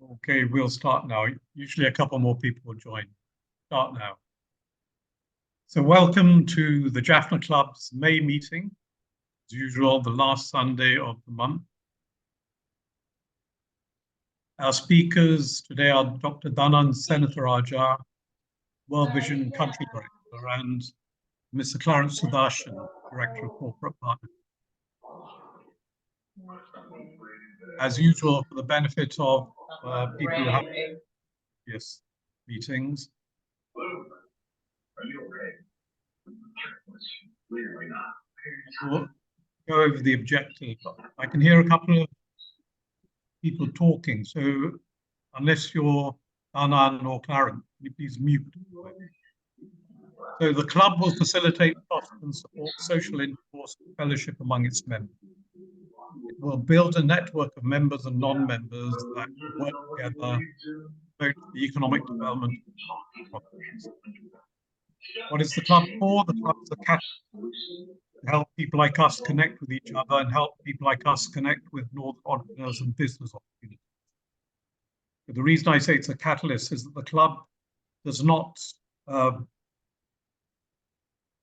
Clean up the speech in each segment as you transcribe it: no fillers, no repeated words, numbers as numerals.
Okay, we'll start now. Usually a couple more people will join. Start now. So welcome to the Jaffna Club's May meeting, as usual, the last Sunday of the month. Our speakers today are Dr. Dhanan Senethirajah, World Vision Country Director, and Mr. Clarence Sutharshan, Director of Corporate Partners. As usual, for the benefit of people who have previous meetings, we'll go over the objective. I can hear a couple of people talking, so unless you're Dhanan or Clarence, you please mute. So the club will facilitate, foster and support social intercourse and fellowship among its members. It will build a network of members and non-members that work together to promote the economic development of the. What is the club for? The club is a catalyst to help people like us connect with each other and help people like us connect with Northern entrepreneurs and business opportunities. But the reason I say it's a catalyst is that the club does not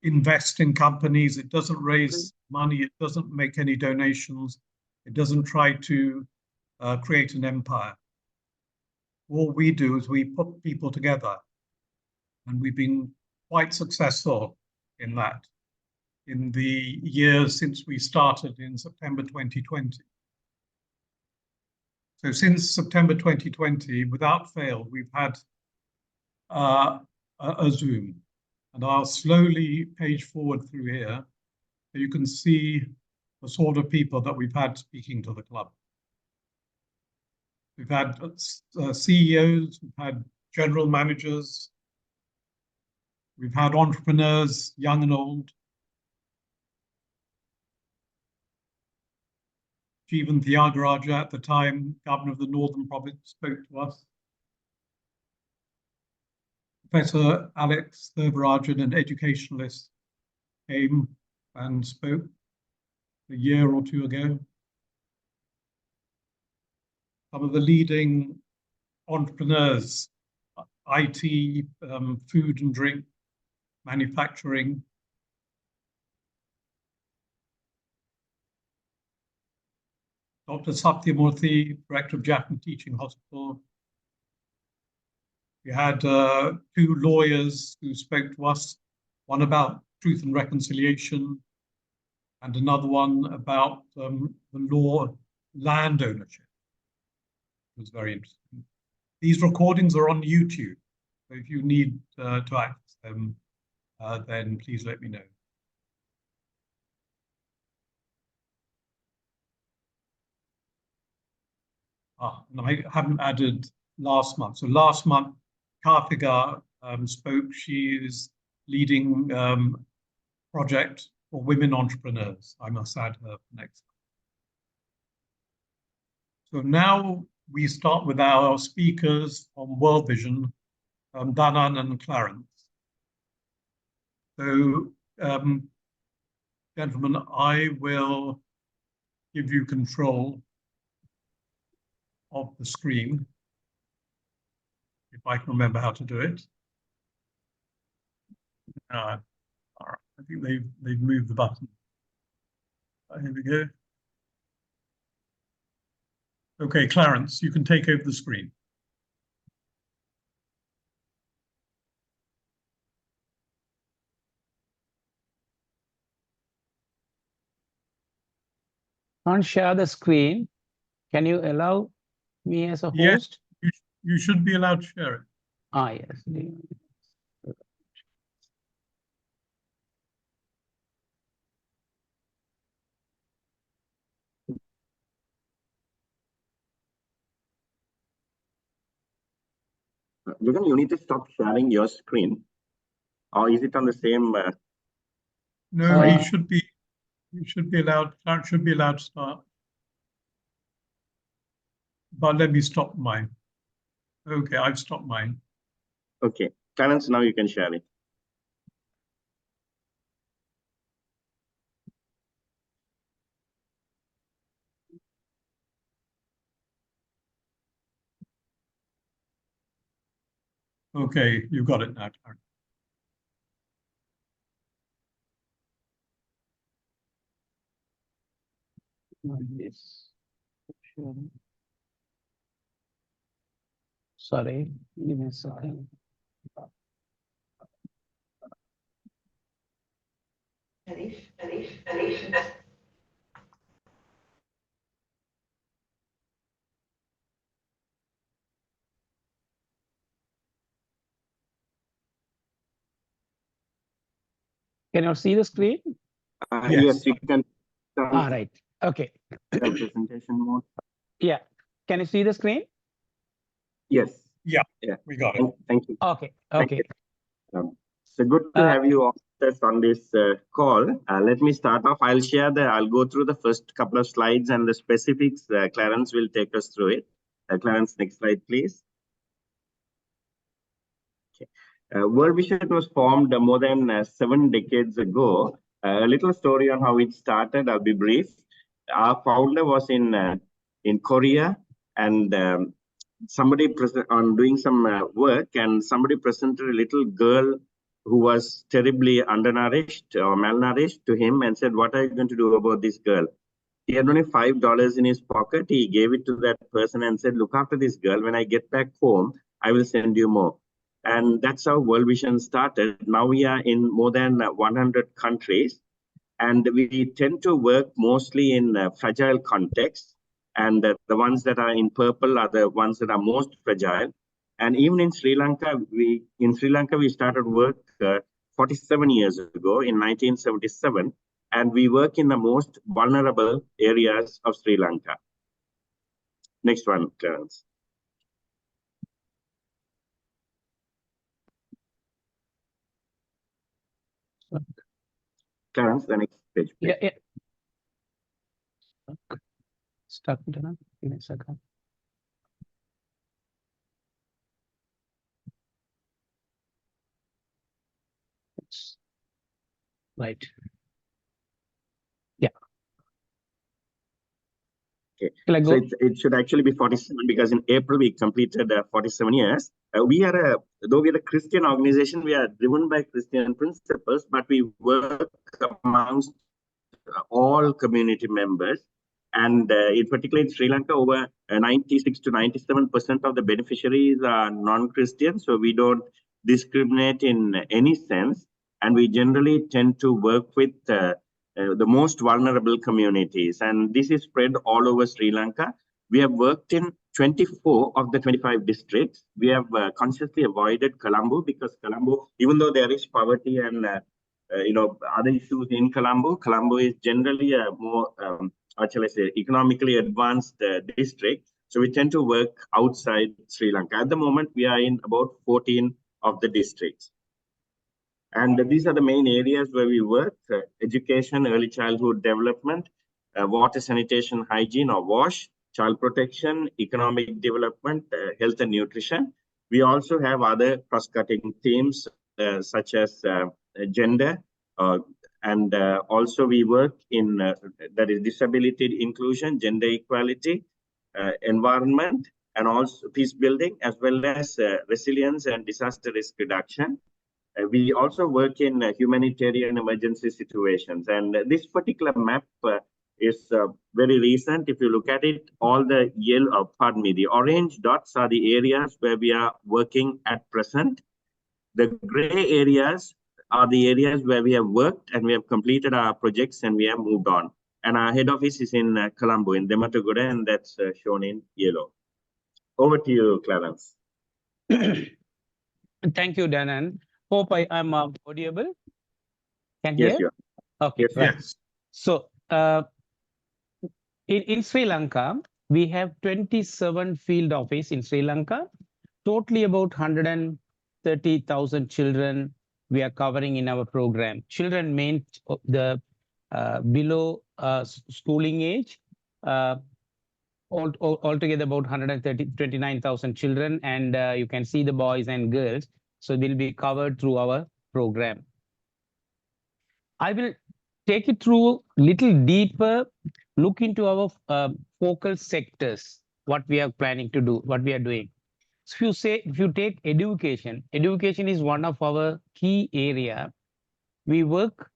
invest in companies, it doesn't raise money, it doesn't make any donations, it doesn't try to create an empire. All we do is we put people together, and we've been quite successful in that in the years since we started in September 2020. So since September 2020, without fail, we've had a Zoom. And I'll slowly page forward through here so you can see the sort of people that we've had speaking to the club. We've had CEOs, we've had general managers, we've had entrepreneurs, young and old. Jekhan Tyagaraja, at the time governor of the Northern Province, spoke to us. Professor Alex Therbarajan, an educationalist, came and spoke a year or two ago. Some of the leading entrepreneurs, IT, food and drink, manufacturing. Dr. Satyamurthy, Director of Jaffna Teaching Hospital. We had two lawyers who spoke to us, one about truth and reconciliation, and another one about the law land ownership. It was very interesting. These recordings are on YouTube, so if you need to access them, then please let me know. And I haven't added last month. So last month, Karthika spoke. She is leading project for women entrepreneurs. I must add her next. So now we start with our speakers from World Vision, Dhanan and Clarence. So, gentlemen, I will give you control of the screen, if I can remember how to do it. All right. I think they've moved the button. Here we go. Okay, Clarence, you can take over the screen. Can't share the screen. Can you allow me as a host? Yes, you should be allowed to share it. Ah, yes. Jekhan, you need to stop sharing your screen. Or is it on the same? No, he should be allowed. Clarence should be allowed to start. But let me stop mine. Okay, I've stopped mine. Okay, Clarence, now you can share it. Okay, you got it now. Yes. Sorry, give me a second. Can you see the screen? Yes. Yes, you can. All right. Okay. Presentation mode. Yeah. Can you see the screen? Yes. Yeah, Yeah. we got it. Thank you. Okay. Thank Okay. you. So good to have you all on this call. Let me start off. I'll go through the first couple of slides and the specifics. Clarence will take us through it. Clarence, next slide, please. Okay. World Vision was formed more than 7 decades ago. A little story on how it started. I'll be brief. Our founder was in Korea, and somebody on doing some work, and somebody presented a little girl who was terribly undernourished or malnourished to him, and said, "What are you going to do about this girl?" He had only $5 in his pocket. He gave it to that person and said, "Look after this girl. When I get back home, I will send you more." And that's how World Vision started. Now we are in more than 100 countries, and we tend to work mostly in fragile contexts. And the ones that are in purple are the ones that are most fragile. And even in Sri Lanka, we started work 47 years ago in 1977, and we work in the most vulnerable areas of Sri Lanka. Next one, Clarence. Clarence, the next page, please. Yeah. Stuck. Give me a second. Right. Yeah. Okay. Shall I So go? it should actually be 47 because in April we completed 47 years. Though we are a Christian organization, we are driven by Christian principles, but we work amongst all community members. And in particular in Sri Lanka, over 96 to 97% of the beneficiaries are non-Christian. So we don't discriminate in any sense. And we generally tend to work with the most vulnerable communities. And this is spread all over Sri Lanka. We have worked in 24 of the 25 districts. We have consciously avoided Colombo because Colombo, even though there is poverty and other issues in Colombo, Colombo is generally a more, how shall I say, economically advanced district. So we tend to work outside Sri Lanka. At the moment, we are in about 14 of the districts. And these are the main areas where we work: education, early childhood development, water, sanitation, hygiene or WASH, child protection, economic development, health and nutrition. We also have other cross-cutting themes such as gender, and also we work in that is disability inclusion, gender equality, environment, and also peace building, as well as resilience and disaster risk reduction. We also work in humanitarian emergency situations. And this particular map is very recent. If you look at it, all the yellow, the orange dots are the areas where we are working at present. The gray areas are the areas where we have worked and we have completed our projects and we have moved on. And our head office is in Colombo, in Dematagoda, and that's shown in yellow. Over to you, Clarence. Thank you, Dhanan. Hope I am audible. Can you Yes, hear? you are. Okay, Yes, right. Yes. So in Sri Lanka, we have 27 field office in Sri Lanka. Totally about 130,000 children we are covering in our program. Children mean the below schooling age. Altogether about 29,000 children, and you can see the boys and girls. So will be covered through our program. I will take it through little deeper, look into our focal sectors, what we are planning to do, what we are doing. So if you take education, education is one of our key area. We work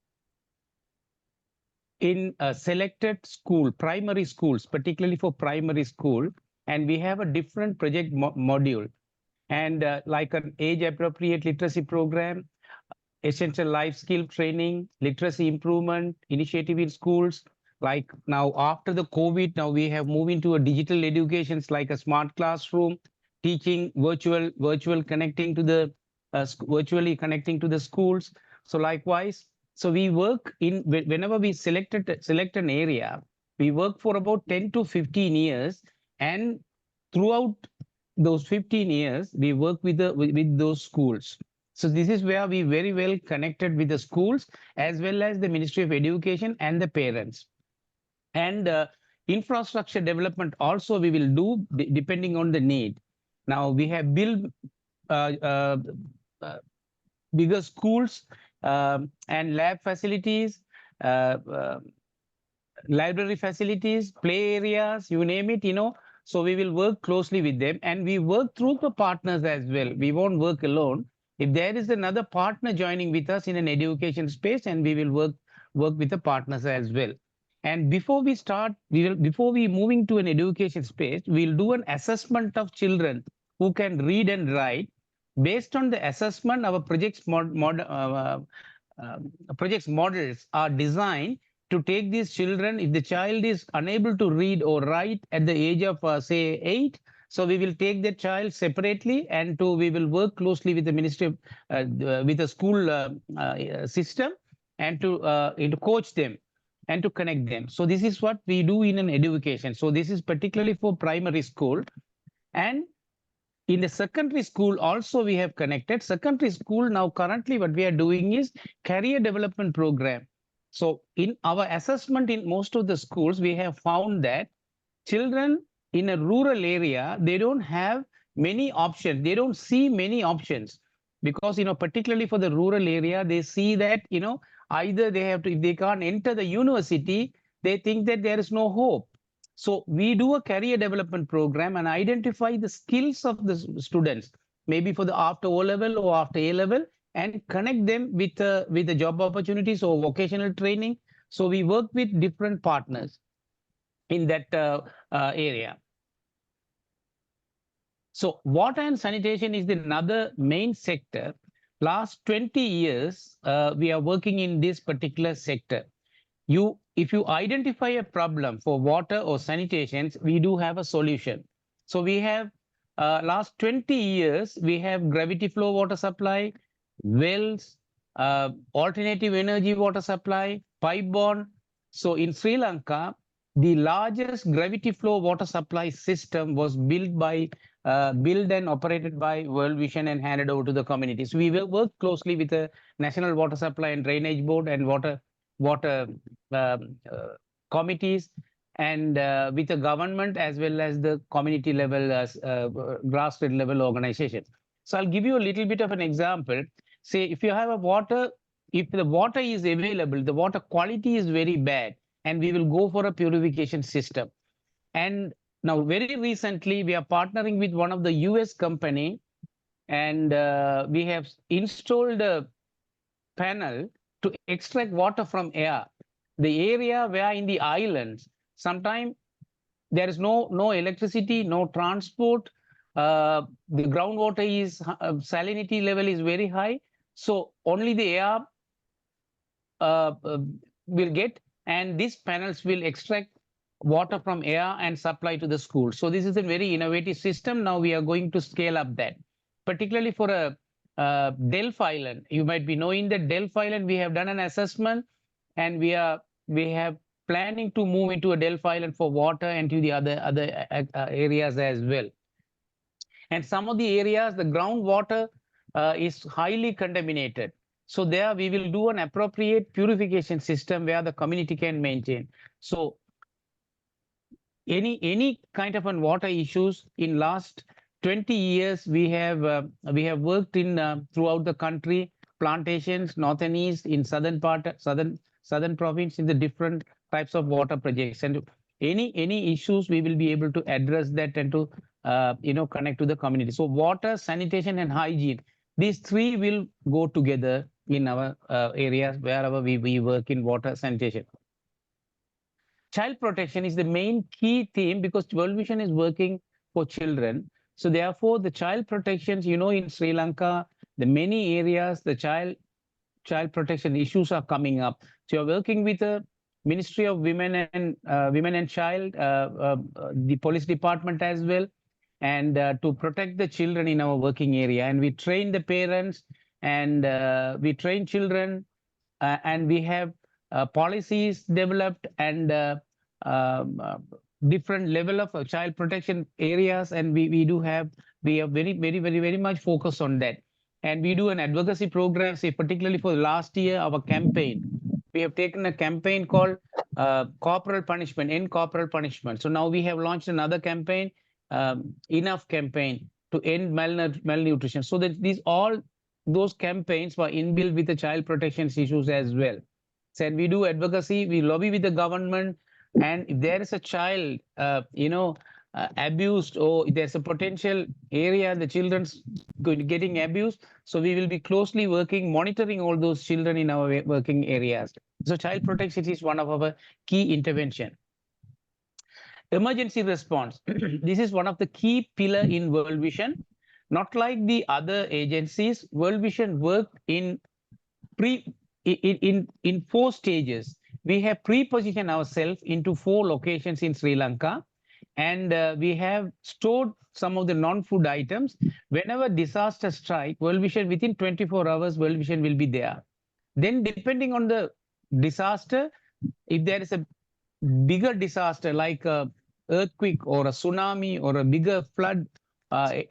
in a selected school, primary schools, particularly for primary school, and we have a different project module, and like an age-appropriate literacy program, essential life skill training, literacy improvement initiative in schools. Like now after the COVID, now we have moved into a digital educations like a smart classroom, teaching virtual connecting to the virtually connecting to the schools. So likewise, so we work in whenever we select an area, we work for about 10 to 15 years, and throughout those 15 years, we work with those schools. So this is where we very well connected with the schools as well as the Ministry of Education and the parents. And infrastructure development also we will do depending on the need. Now we have built bigger schools and lab facilities, library facilities, play areas, you name it, So we will work closely with them, and we work through the partners as well. We won't work alone. If there is another partner joining with us in an education space, and we will work with the partners as well. And before we start, before we moving to an education space, we'll do an assessment of children who can read and write. Based on the assessment, our projects models are designed to take these children. If the child is unable to read or write at the age of say 8, so we will take the child separately, and we will work closely with the ministry of, with the school system, and to coach them and to connect them. So this is what we do in an education. So this is particularly for primary school. And in the secondary school also we have connected. Secondary school now currently what we are doing is career development program. So in our assessment in most of the schools, we have found that children in a rural area, they don't have many options. They don't see many options because, particularly for the rural area, they see that, either they have to, if they can't enter the university, they think that there is no hope. So we do a career development program and identify the skills of the students, maybe for the after O-level or after A-level, and connect them with the job opportunities or vocational training. So we work with different partners in that area. So water and sanitation is another main sector. Last 20 years, we are working in this particular sector. If you identify a problem for water or sanitation, we do have a solution. So we have last 20 years, we have gravity flow water supply, wells, alternative energy water supply, pipe borne. So in Sri Lanka, the largest gravity flow water supply system was built and operated by World Vision and handed over to the community. So we will work closely with the National Water Supply and Drainage Board and water committees, and with the government as well as the community level, grassroots level organizations. So I'll give you a little bit of an example. Say if you have a water, if the water is available, the water quality is very bad, and we will go for a purification system. And now very recently, we are partnering with one of the US company, and we have installed a panel to extract water from air. The area where in the islands, sometimes there is no electricity, no transport, the groundwater is salinity level is very high. So only the air will get, and these panels will extract water from air and supply to the school. So this is a very innovative system. Now we are going to scale up that, particularly for a Delft Island. You might be knowing that Delft Island, we have done an assessment, and we have planning to move into a Delft Island for water and to the other areas as well. And some of the areas, the groundwater is highly contaminated. So there we will do an appropriate purification system where the community can maintain. So any kind of water issues in last 20 years, we have worked in throughout the country, plantations, north and east, in southern province, in the different types of water projects. And any issues, we will be able to address that and to connect to the community. So water, sanitation, and hygiene. These three will go together in our areas wherever we work in water, sanitation. Child protection is the main key theme because World Vision is working for children. So therefore, the child protections, in Sri Lanka, the many areas, the child protection issues are coming up. So you're working with the Ministry of Women and Child, the police department as well, and to protect the children in our working area. And we train the parents and we train children and we have policies developed and different level of child protection areas. And we are very much focused on that. And we do an advocacy program, say particularly for last year, our campaign. We have taken a campaign called corporal punishment, end corporal punishment. So now we have launched another campaign, enough campaign to end malnutrition. So that those campaigns were inbuilt with the child protection issues as well. So we do advocacy, we lobby with the government, and if there is a child, abused, or there's a potential area the children's getting abused, so we will be closely monitoring all those children in our working areas. So child protection is one of our key intervention. Emergency response. This is one of the key pillar in World Vision. Not like the other agencies, World Vision worked in 4 stages. We have pre-positioned ourselves into 4 locations in Sri Lanka, and we have stored some of the non-food items. Whenever disaster strike, World Vision, within 24 hours, World Vision will be there. Then depending on the disaster, if there is a bigger disaster like a earthquake or a tsunami or a bigger flood,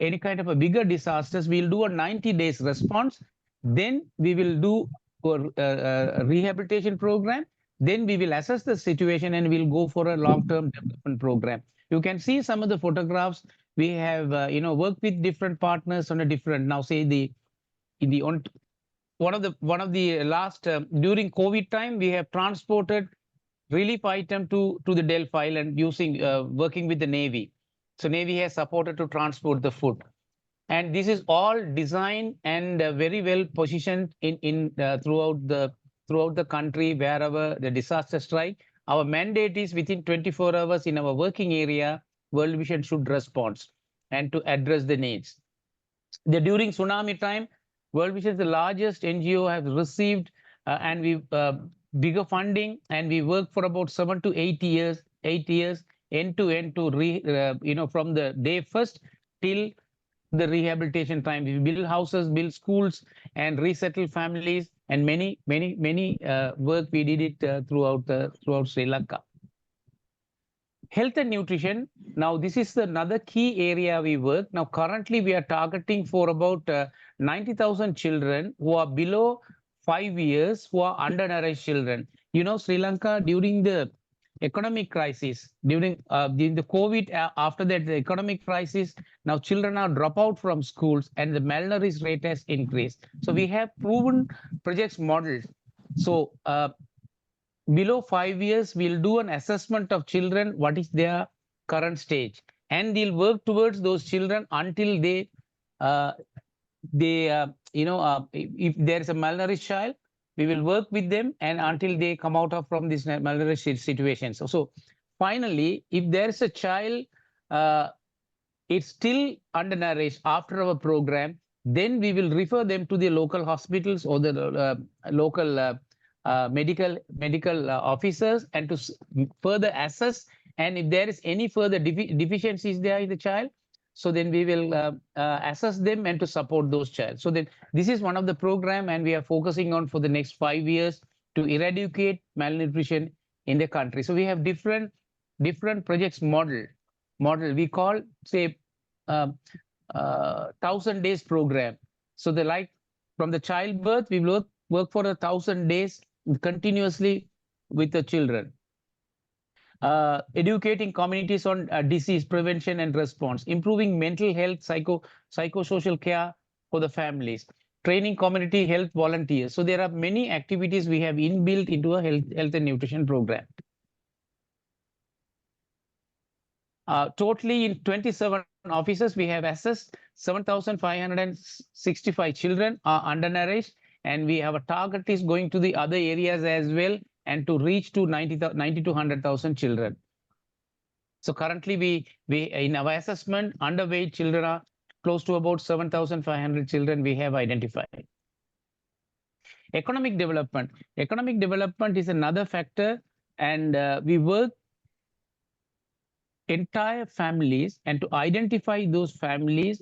any kind of a bigger disasters, we'll do a 90 days response. Then we will do a rehabilitation program. Then we will assess the situation and we'll go for a long-term development program. You can see some of the photographs. We have, worked with different partners on a different. Now, say one of the last during COVID time, we have transported relief item to the Delft island using working with the Navy. So Navy has supported to transport the food. And this is all designed and very well positioned in throughout the country wherever the disaster strike. Our mandate is within 24 hours in our working area, World Vision should respond and to address the needs. During tsunami time, World Vision is the largest NGO, has received and we bigger funding, and we work for about 7 to 8 years, end to end to from the day first till the rehabilitation time. We build houses, build schools, and resettle families, and many work we did it throughout Sri Lanka. Health and nutrition. Now, this is another key area we work. Now, currently we are targeting for about 90,000 children who are below 5 years, who are undernourished children. Sri Lanka during the economic crisis, during the COVID, after that, the economic crisis, now children are drop out from schools and the malnourished rate has increased. So we have proven projects modeled. So below 5 years, we'll do an assessment of children, what is their current stage. And they'll work towards those children until if there is a malnourished child, we will work with them and until they come out from this malnourished situation. So finally, if there is a child, it's still undernourished after our program, then we will refer them to the local hospitals or the local medical officers and to further assess. And if there is any further deficiencies there in the child, so then we will assess them and to support those child. So then this is one of the program, and we are focusing on for the next 5 years to eradicate malnutrition in the country. So we have different projects model. We call, say, 1,000 days program. So from the childbirth, we will work for 1,000 days continuously with the children. Educating communities on disease prevention and response, improving mental health, psychosocial care for the families, training community health volunteers. So there are many activities we have inbuilt into a health and nutrition program. Totally in 27 offices, we have assessed 7,565 children are undernourished, and we have a target is going to the other areas as well, and to reach to 90 to 100,000 children. So currently we in our assessment, underweight children are close to about 7,500 children we have identified. Economic development. Economic development is another factor, and we work entire families and to identify those families,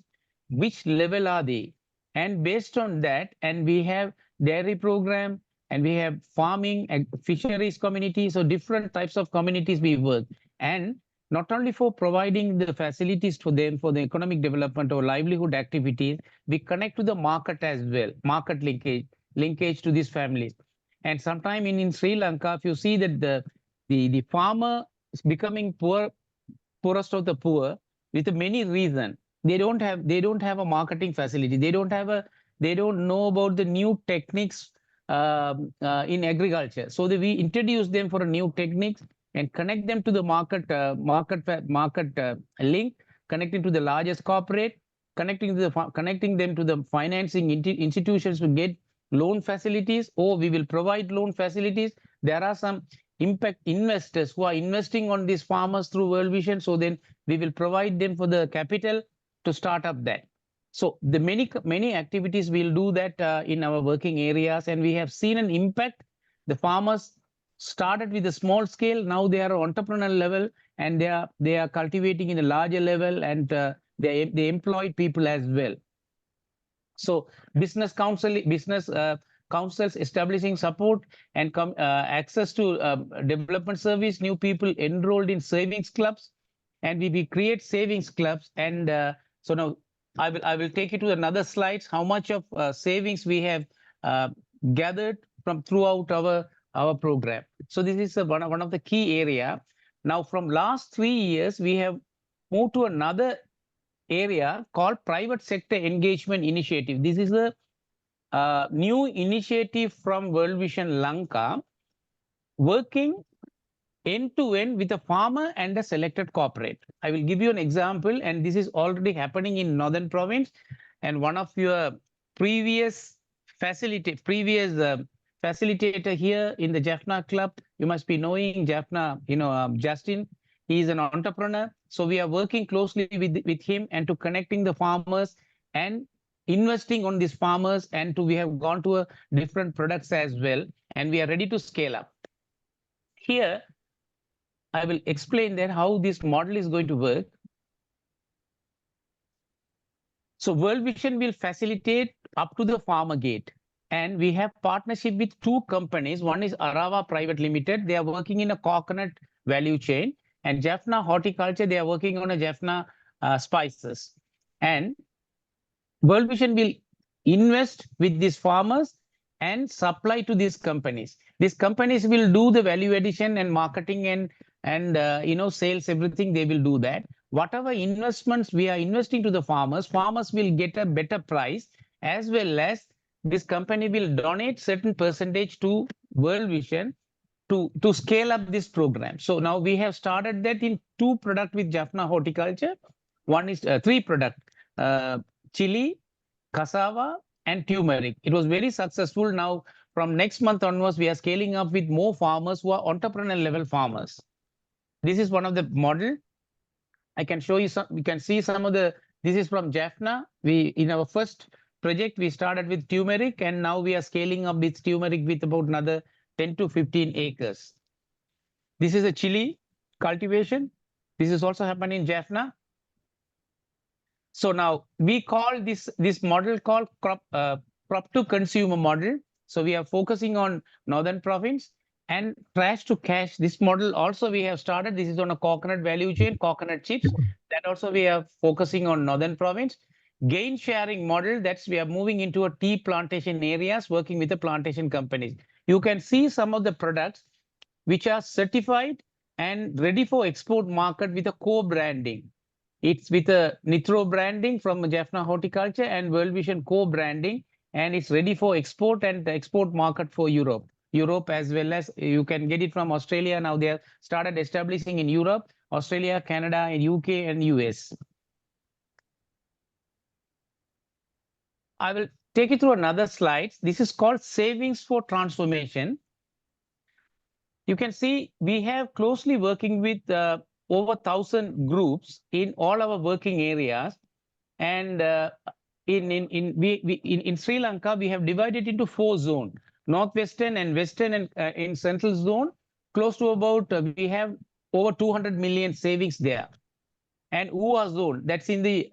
which level are they, and based on that, and we have dairy program, and we have farming and fisheries communities, so different types of communities we work, and not only for providing the facilities for them for the economic development or livelihood activities, we connect to the market as well, market linkage to these families. And sometime in Sri Lanka, if you see that the farmer is becoming poorest of the poor with many reasons. They don't have a marketing facility. They don't know about the new techniques in agriculture. So we introduce them for a new techniques and connect them to the market link, connecting to the largest corporate, connecting them to the financing institutions to get loan facilities, or we will provide loan facilities. There are some impact investors who are investing on these farmers through World Vision. So then we will provide them for the capital to start up that. So the many activities we'll do that in our working areas, and we have seen an impact. The farmers started with a small scale. Now they are entrepreneurial level, and they are cultivating in a larger level, and they employ people as well. So business councils establishing support and access to development service, new people enrolled in savings clubs, and we create savings clubs. And so now I will take you to another slides, how much of savings we have gathered from throughout our program. So this is one of the key area. Now from last 3 years, we have moved to another area called private sector engagement initiative. This is a new initiative from World Vision Lanka, working end-to-end with a farmer and a selected corporate. I will give you an example, and this is already happening in Northern Province. And one of your previous facilitator here in the Jaffna Club, you must be knowing Jaffna, Justin. He is an entrepreneur. So we are working closely with him and to connecting the farmers and investing on these farmers, and we have gone to different products as well, and we are ready to scale up. Here, I will explain that how this model is going to work. So World Vision will facilitate up to the farmer gate, and we have partnership with 2 companies. One is Arawa Private Limited. They are working in a coconut value chain, and Jaffna Horticulture, they are working on a Jaffna spices. And World Vision will invest with these farmers and supply to these companies. These companies will do the value addition and marketing and sales, everything they will do that. Whatever investments we are investing to the farmers will get a better price, as well as this company will donate certain percentage to World Vision to scale up this program. So now we have started that in 2 products with Jaffna Horticulture. One is 3 products, chili, cassava, and turmeric. It was very successful. Now from next month onwards, we are scaling up with more farmers who are entrepreneurial level farmers. This is one of the model. I can show you some. You can see some of the. This is from Jaffna. In our first project, we started with turmeric, and now we are scaling up with turmeric with about another 10 to 15 acres. This is a chili cultivation. This is also happening in Jaffna. So now we call this model called crop to consumer model. So we are focusing on Northern Province, and trash to cash. This model also we have started. This is on a coconut value chain, coconut chips. That also we are focusing on Northern Province. Gain sharing model, that's we are moving into a tea plantation areas, working with the plantation companies. You can see some of the products which are certified and ready for export market with a co-branding. It's with a Nitro branding from Jaffna Horticulture and World Vision co-branding, and it's ready for export and export market for Europe, as well as you can get it from Australia. Now they have started establishing in Europe. Australia, Canada, and UK and US. I will take you through another slide. This is called Savings for Transformation. You can see we have closely working with over 1,000 groups in all our working areas. And in Sri Lanka, we have divided into 4 zones: northwestern and western, and in central zone, close to about we have over 200 million savings there. And UA zone, that's in the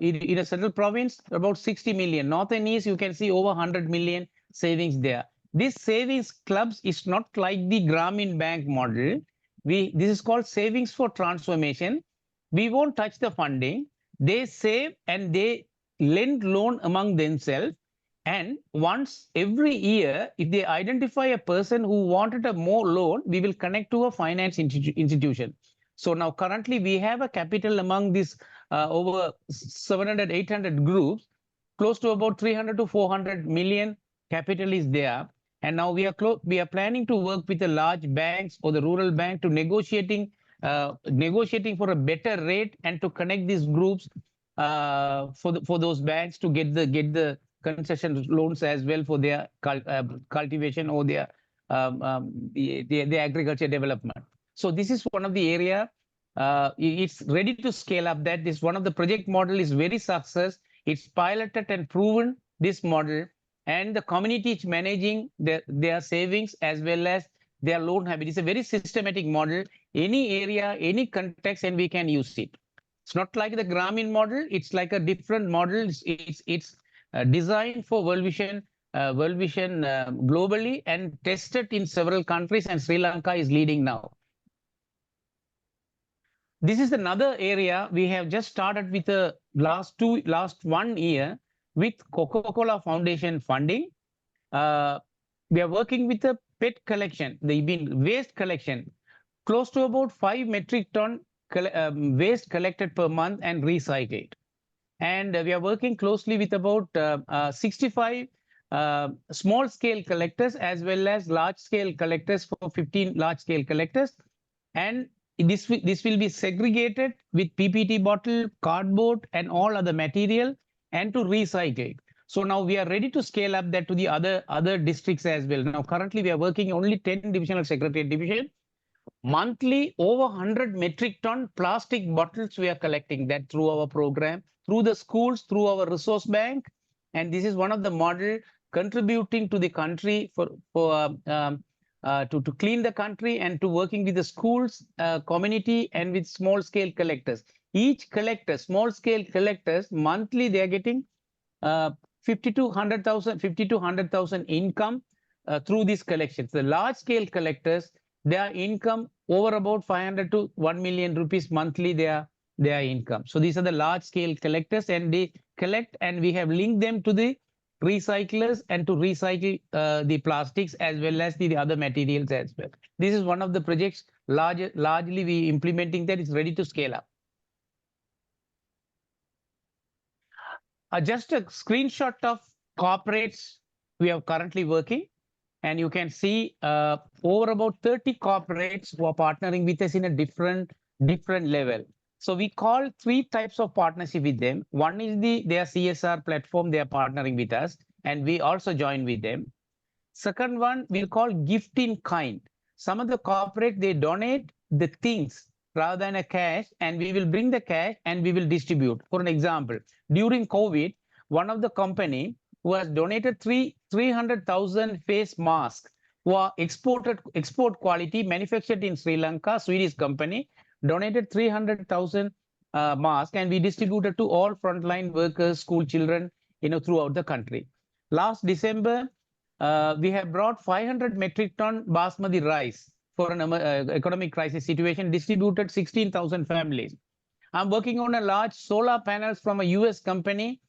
in a central province, about 60 million. North and east, you can see over 100 million savings there. This savings clubs is not like the Grameen Bank model. This is called savings for transformation. We won't touch the funding. They save and they lend loan among themselves. And once every year, if they identify a person who wanted a more loan, we will connect to a finance institution. So now currently we have a capital among these over 700, 800 groups, close to about 300 to 400 million capital is there. And now we are planning to work with the large banks or the rural bank to negotiating for a better rate and to connect these groups for those banks to get the concession loans as well for their cultivation or their agriculture development. So this is one of the area. It's ready to scale up. That is one of the project model is very success. It's piloted and proven this model, and the community is managing their savings as well as their loan habit. It's a very systematic model. Any area, any context, and we can use it. It's not like the Grameen model. It's like a different model. It's designed for World Vision globally and tested in several countries, and Sri Lanka is leading now. This is another area we have just started with the last 1 year with Coca-Cola Foundation funding. We are working with the pet collection, the waste collection, close to about 5 metric ton waste collected per month and recycled. And we are working closely with about 65 small scale collectors as well as large scale collectors for 15 large scale collectors. And this will be segregated with PPT bottle, cardboard, and all other material, and to recycle. So now we are ready to scale up that to the other districts as well. Now currently we are working only 10 divisional secretariat division. Monthly over 100 metric ton plastic bottles we are collecting that through our program, through the schools, through our resource bank. And this is one of the model contributing to the country to clean the country and to working with the schools, community, and with small scale collectors. Each collector, small scale collectors, monthly they are getting 50 to 100,000 income through these collections. The large scale collectors, their income over about 500 to 1 million rupees monthly, their income. So these are the large scale collectors, and they collect, and we have linked them to the recyclers and to recycle the plastics as well as the other materials as well. This is one of the projects largely we implementing that is ready to scale up. Just a screenshot of corporates we are currently working, and you can see over about 30 corporates who are partnering with us in a different level. So we call 3 types of partnership with them. One is their CSR platform, they are partnering with us, and we also join with them. Second one, we'll call gift in kind. Some of the corporate, they donate the things rather than a cash, and we will bring the cash and we will distribute. For an example, during COVID, one of the company who has donated 300,000 face masks who are export quality, manufactured in Sri Lanka, Swedish company, donated 300,000 masks, and we distributed to all frontline workers, school children, throughout the country. Last December, we have brought 500 metric ton basmati rice for an economic crisis situation, distributed 16,000 families. I'm working on a large solar panels from a US company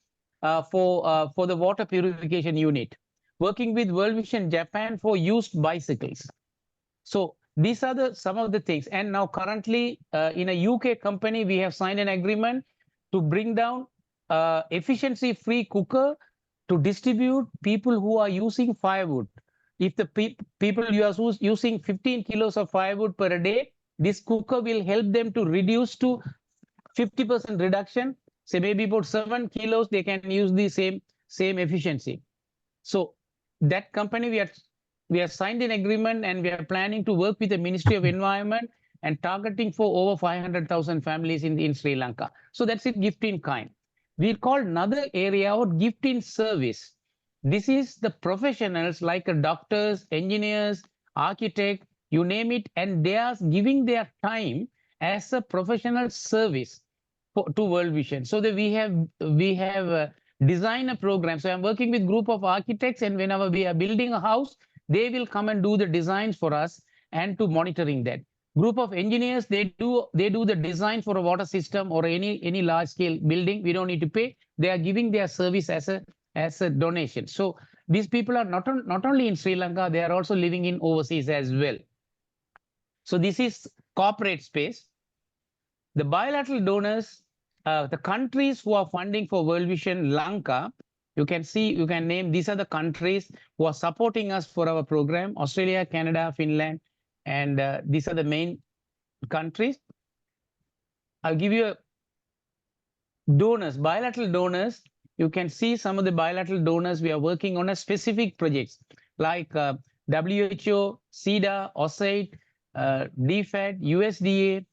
for the water purification unit, working with World Vision Japan for used bicycles. So these are some of the things. And now currently in a UK company, we have signed an agreement to bring down efficiency-free cooker to distribute people who are using firewood. If the people you are using 15 kilos of firewood per day, this cooker will help them to reduce to 50% reduction. Say maybe about 7 kilos, they can use the same efficiency. So that company, we have signed an agreement, and we are planning to work with the Ministry of Environment and targeting for over 500,000 families in Sri Lanka. So that's it, gift in kind. We call another area out gift in service. This is the professionals like doctors, engineers, architects, you name it, and they are giving their time as a professional service to World Vision. So that we have designed a program. So I'm working with group of architects, and whenever we are building a house, they will come and do the designs for us and to monitoring that. Group of engineers, they do the design for a water system or any large scale building. We don't need to pay. They are giving their service as a donation. So these people are not only in Sri Lanka, they are also living in overseas as well. So this is corporate space. The bilateral donors, the countries who are funding for World Vision Lanka, you can name, these are the countries who are supporting us for our program: Australia, Canada, Finland, and these are the main countries. I'll give you donors, bilateral donors. You can see some of the bilateral donors we are working on a specific projects like WHO, SIDA, OSAID, DFAT, USDA,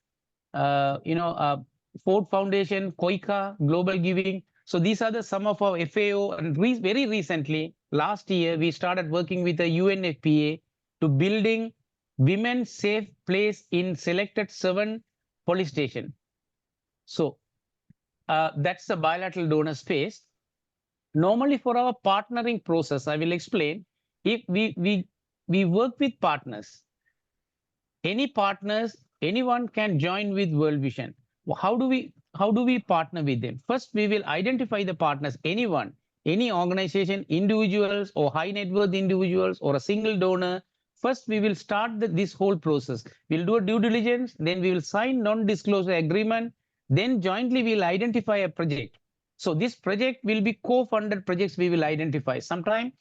Ford Foundation, KOICA, Global Giving. So these are some of our FAO, and very recently, last year, we started working with the UNFPA to building women's safe place in selected 7 police stations. So that's the bilateral donor space. Normally for our partnering process, I will explain, if we work with partners, any partners, anyone can join with World Vision. How do we partner with them? First, we will identify the partners, anyone, any organization, individuals or high net worth individuals or a single donor. First, we will start this whole process. We'll do a due diligence, then we will sign non-disclosure agreement, then jointly we'll identify a project. So this project will be co-funded projects we will identify. Sometime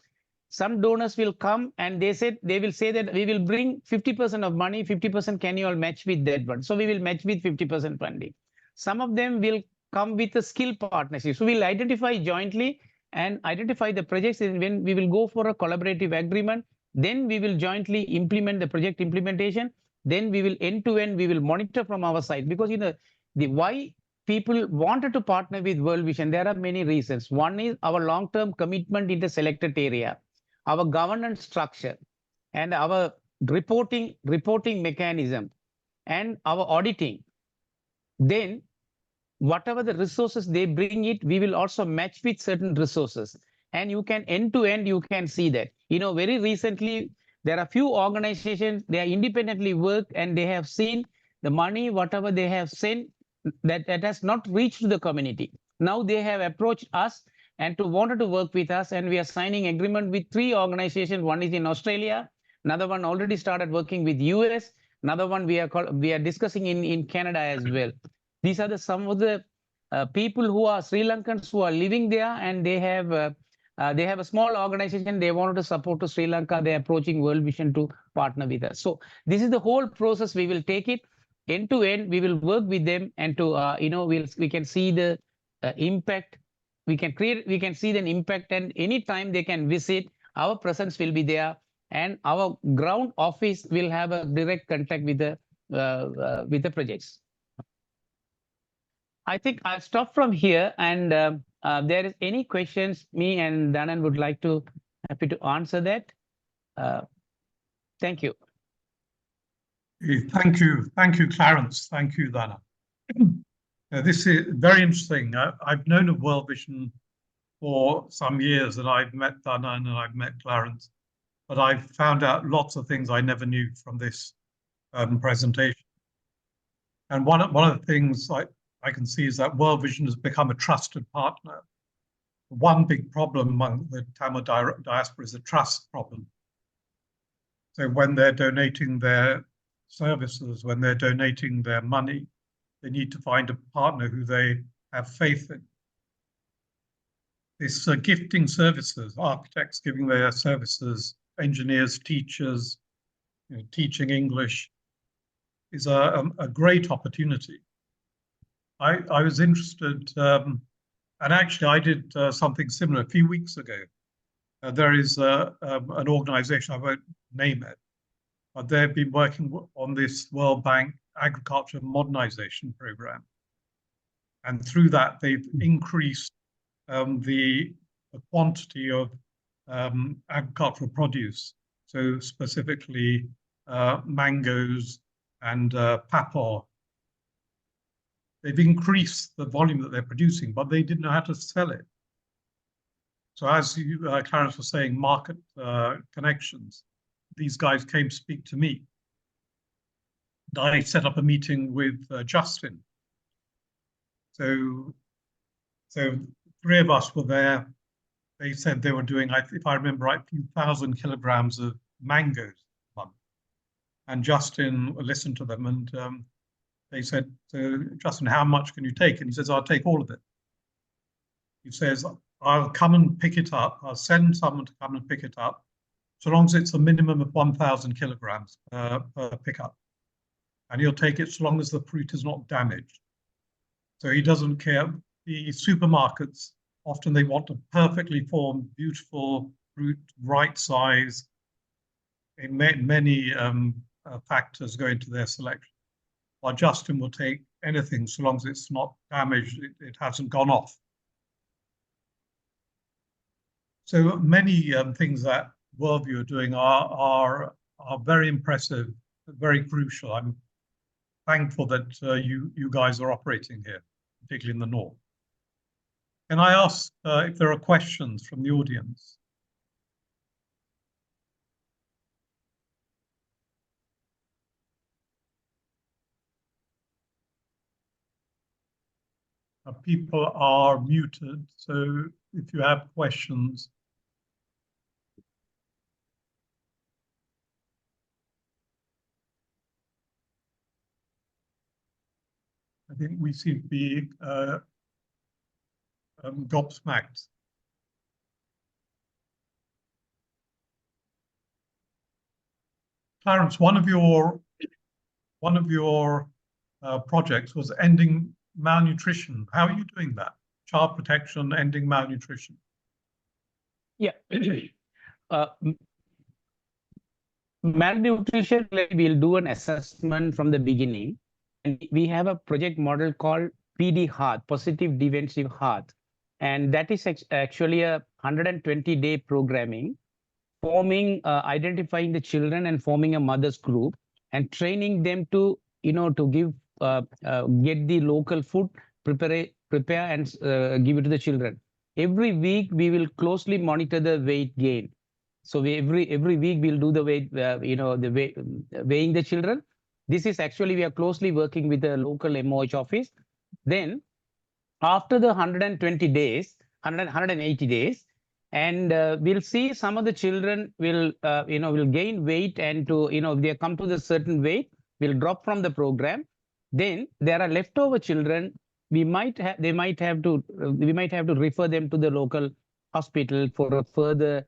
some donors will come and they will say that we will bring 50% of money, 50% can you all match with that one. So we will match with 50% funding. Some of them will come with a skill partnership. So we'll identify jointly and identify the projects, and when we will go for a collaborative agreement, then we will jointly implement the project implementation. Then we will end-to-end, we will monitor from our side, because the why people wanted to partner with World Vision, there are many reasons. One is our long-term commitment in the selected area, our governance structure, and our reporting mechanism, and our auditing. Then whatever the resources they bring it, we will also match with certain resources. And you can end-to-end, you can see that. Very recently, there are few organizations, they are independently work, and they have seen the money, whatever they have sent, that has not reached the community. Now they have approached us and wanted to work with us, and we are signing agreement with 3 organizations. One is in Australia, another one already started working with US, another one we are discussing in Canada as well. These are some of the people who are Sri Lankans who are living there, and they have a small organization. They wanted to support to Sri Lanka. They're approaching World Vision to partner with us. So this is the whole process. We will take it end to end. We will work with them, and we can see the impact. We can see the impact, and anytime they can visit, our presence will be there, and our ground office will have a direct contact with the projects. I think I'll stop from here, and there is any questions, me and Dhanan would like to happy to answer that. Thank you. Thank you, Clarence. Thank you, Dhanan. This is very interesting. I've known of World Vision for some years, and I've met Dhanan and I've met Clarence, but I've found out lots of things I never knew from this presentation. And one of the things I can see is that World Vision has become a trusted partner. One big problem among the Tamil diaspora is a trust problem. So when they're donating their services, when they're donating their money, they need to find a partner who they have faith in. This gifting services, architects giving their services, engineers, teachers, teaching English, is a great opportunity. I was interested, and actually I did something similar a few weeks ago. There is an organization, I won't name it, but they've been working on this World Bank Agriculture Modernization Program. And through that, they've increased the quantity of agricultural produce. So specifically mangoes and papaw. They've increased the volume that they're producing, but they didn't know how to sell it. So as you, Clarence was saying, market connections, these guys came to speak to me. I set up a meeting with Justin. So three of us were there. They said they were doing, if I remember right, a few thousand kilograms of mangoes a month. And Justin listened to them, and they said, so Justin, how much can you take? And he says, I'll take all of it. He says, I'll come and pick it up. I'll send someone to come and pick it up, so long as it's a minimum of 1,000 kilograms per pickup. And he'll take it so long as the fruit is not damaged. So he doesn't care. The supermarkets, often they want a perfectly formed, beautiful fruit, right size. Many factors go into their selection. While Justin will take anything so long as it's not damaged, it hasn't gone off. So many things that Worldview are doing are very impressive, very crucial. I'm thankful that you guys are operating here, particularly in the north. Can I ask if there are questions from the audience? People are muted, so if you have questions. I think we seem to be gobsmacked. Clarence, one of your projects was ending malnutrition. How are you doing that? Child protection, ending malnutrition. Yeah. Malnutrition, we'll do an assessment from the beginning. And we have a project model called PD Heart, Positive Defensive Heart. And that is actually a 120-day programming, identifying the children and forming a mother's group and training them to, to give, get the local food, prepare and give it to the children. Every week, we will closely monitor the weight gain. So every week we'll do the weight, weighing the children. This is actually, we are closely working with the local MOH office. Then after the 120 days, 180 days, and we'll see some of the children will, will gain weight, and to, if they come to the certain weight, will drop from the program. Then there are leftover children. We might have to refer them to the local hospital for a further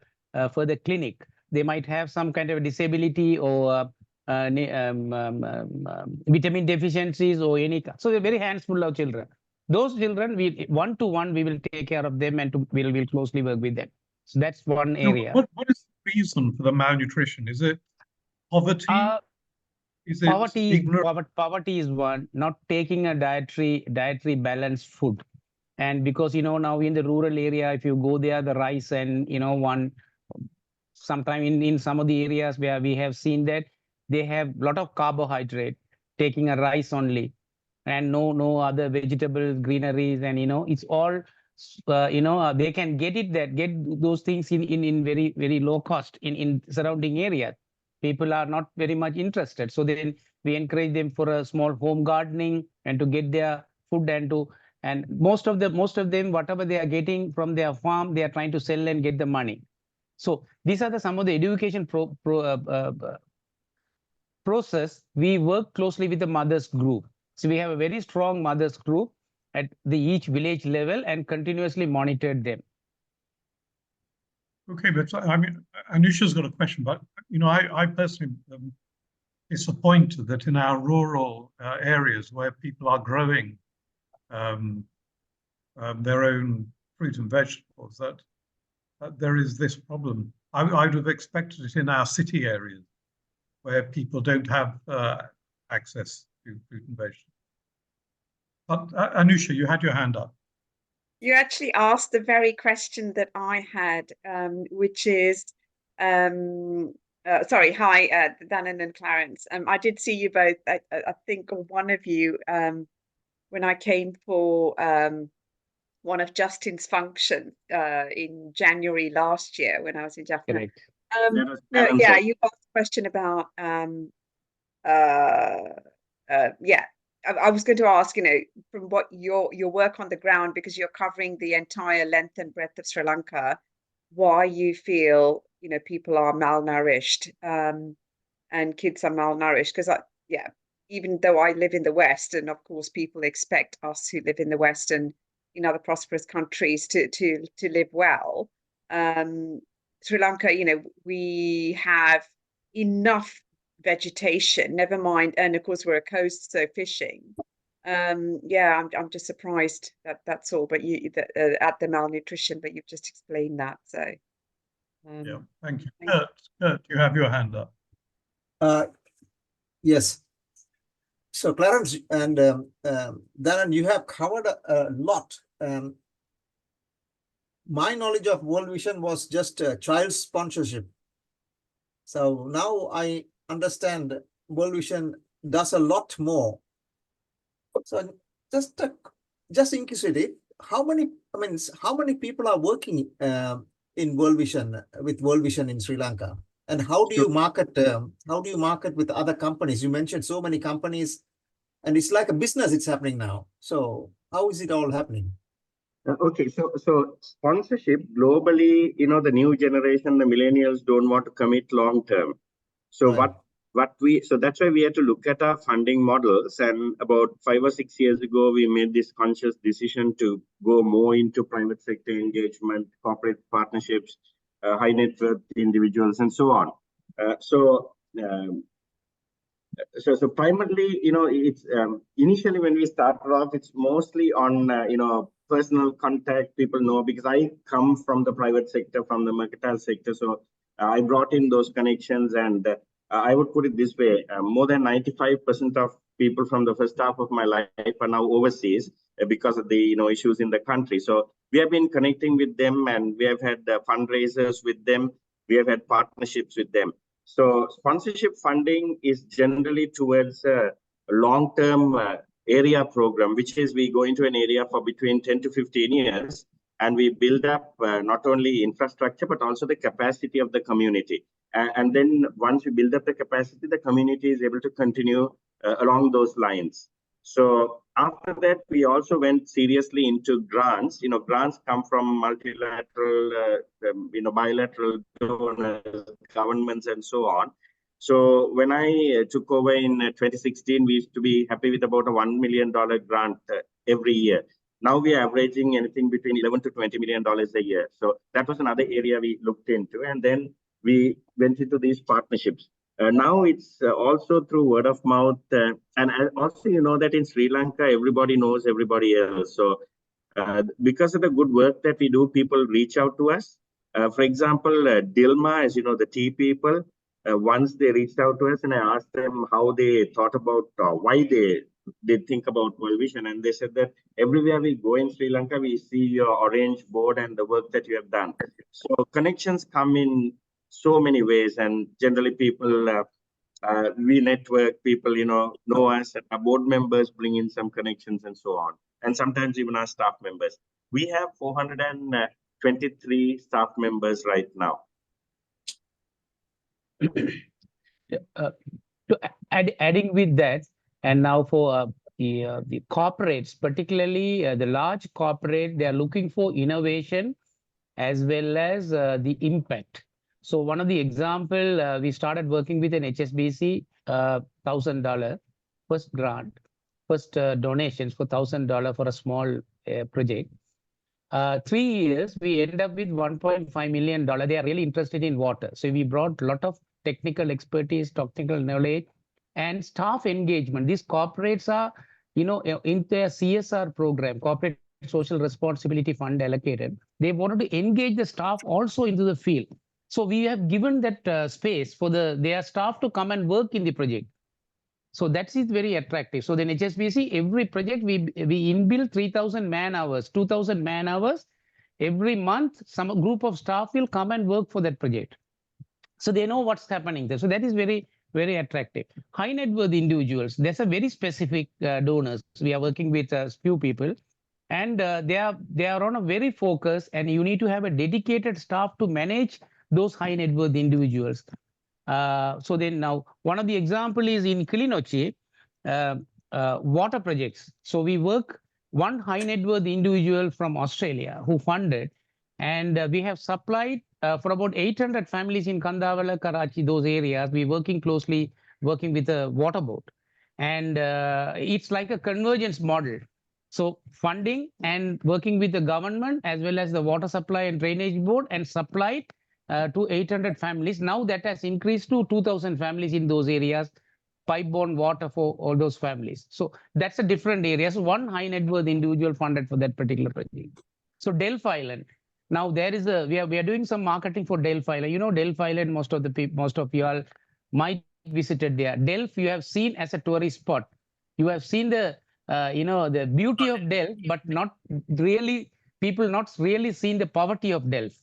clinic. They might have some kind of disability or vitamin deficiencies or any. So they're very handful of children. Those children, we one-to-one, we will take care of them, and we'll closely work with them. So that's one area. What is the reason for the malnutrition? Is it poverty? Is it poverty is one. Not taking a dietary balanced food. And because, now in the rural area, if you go there, the rice and, sometime in some of the areas where we have seen that they have a lot of carbohydrate, taking a rice only, and no other vegetables, greeneries, and, it's all, they can get those things in very, very low cost in surrounding areas. People are not very much interested. So then we encourage them for a small home gardening and to get their food, and most of them, whatever they are getting from their farm, they are trying to sell and get the money. So these are some of the education process. We work closely with the mothers group. So we have a very strong mothers group at each village level and continuously monitored them. Okay, but I mean, Anusha's got a question, but I personally disappointed that in our rural areas where people are growing their own fruit and vegetables, that there is this problem. I would have expected it in our city areas where people don't have access to fruit and vegetables. But Anusha, you had your hand up. You actually asked the very question that I had, which is, sorry, hi, Dhanan and Clarence. I did see you both, I think one of you, when I came for one of Justin's functions in January last year when I was in Jaffna. Correct. Yeah, you asked a question about, yeah, I was going to ask, from what your work on the ground, because you're covering the entire length and breadth of Sri Lanka, why you feel, people are malnourished and kids are malnourished. Because, yeah, even though I live in the West, and of course people expect us who live in the West and in other prosperous countries to live well, Sri Lanka, we have enough vegetation, never mind, and of course we're a coast, so fishing. Yeah, I'm just surprised that's all, but at the malnutrition, but you've just explained that. So yeah, thank you. Kurt, you have your hand up. Yes. So Clarence and Dhanan, you have covered a lot. My knowledge of World Vision was just child sponsorship. So now I understand World Vision does a lot more. So just inquisitive, how many people are working in World Vision, with World Vision in Sri Lanka? And how do you market? How do you market with other companies? You mentioned so many companies, and it's like a business. It's happening now. So how is it all happening? Okay, so sponsorship globally, the new generation, the millennials don't want to commit long term. So Right. so that's why we had to look at our funding models. And about 5 or 6 years ago, we made this conscious decision to go more into private sector engagement, corporate partnerships, high net worth individuals, and so on. So primarily, it's initially when we started off, it's mostly on personal contact. People know because I come from the private sector, from the mercantile sector, so I brought in those connections. And I would put it this way: more than 95% of people from the first half of my life are now overseas because of the issues in the country. So we have been connecting with them, and we have had fundraisers with them. We have had partnerships with them. So sponsorship funding is generally towards a long-term area program, which is we go into an area for between 10 to 15 years, and we build up not only infrastructure, but also the capacity of the community. And then once we build up the capacity, the community is able to continue along those lines. So after that, we also went seriously into grants. Grants come from multilateral, bilateral donors, governments, and so on. So when I took over in 2016, we used to be happy with about a $1 million grant every year. Now we are averaging anything between $11 to $20 million a year. So that was another area we looked into. And then we went into these partnerships. Now it's also through word of mouth. And also, that in Sri Lanka, everybody knows everybody else. So because of the good work that we do, people reach out to us. For example, Dilma, as you know, the tea people, once they reached out to us, and I asked them how they thought about why they think about World Vision. And they said that everywhere we go in Sri Lanka, we see your orange board and the work that you have done. So connections come in so many ways, and generally people, we network, people, know us, and our board members bring in some connections and so on. And sometimes even our staff members. We have 423 staff members right now. Adding with that, and now for the corporates, particularly the large corporate, they are looking for innovation as well as the impact. So one of the example, we started working with an HSBC, $1,000 first grant, first donations for $1,000 for a small project. 3 years, we ended up with $1.5 million. They are really interested in water. So we brought a lot of technical expertise, technical knowledge, and staff engagement. These corporates are, in their CSR program, corporate social responsibility fund allocated, they wanted to engage the staff also into the field. So we have given that space for their staff to come and work in the project. So that is very attractive. So then HSBC, every project we inbuild 3,000 man hours, 2,000 man hours. Every month, some group of staff will come and work for that project. So they know what's happening there. So that is very, very attractive. High net worth individuals, there's a very specific donors. We are working with a few people, and they are on a very focus, and you need to have a dedicated staff to manage those high net worth individuals. So then now, one of the example is in Kilinochchi, water projects. So we work one high net worth individual from Australia who funded, and we have supplied for about 800 families in Kandawalai, Karachchi, those areas. We're working closely, working with a water board. And it's like a convergence model. So funding and working with the government as well as the water supply and drainage board, and supplied to 800 families. Now that has increased to 2,000 families in those areas, pipe-borne water for all those families. So that's a different area. So one high net worth individual funded for that particular project. So Delft Island. Now there is we are doing some marketing for Delft Island. You know, Delft Island, most of you all might visited there. Delft you have seen as a tourist spot. You have seen the the beauty of Delft, but not really, people not really seen the poverty of Delft.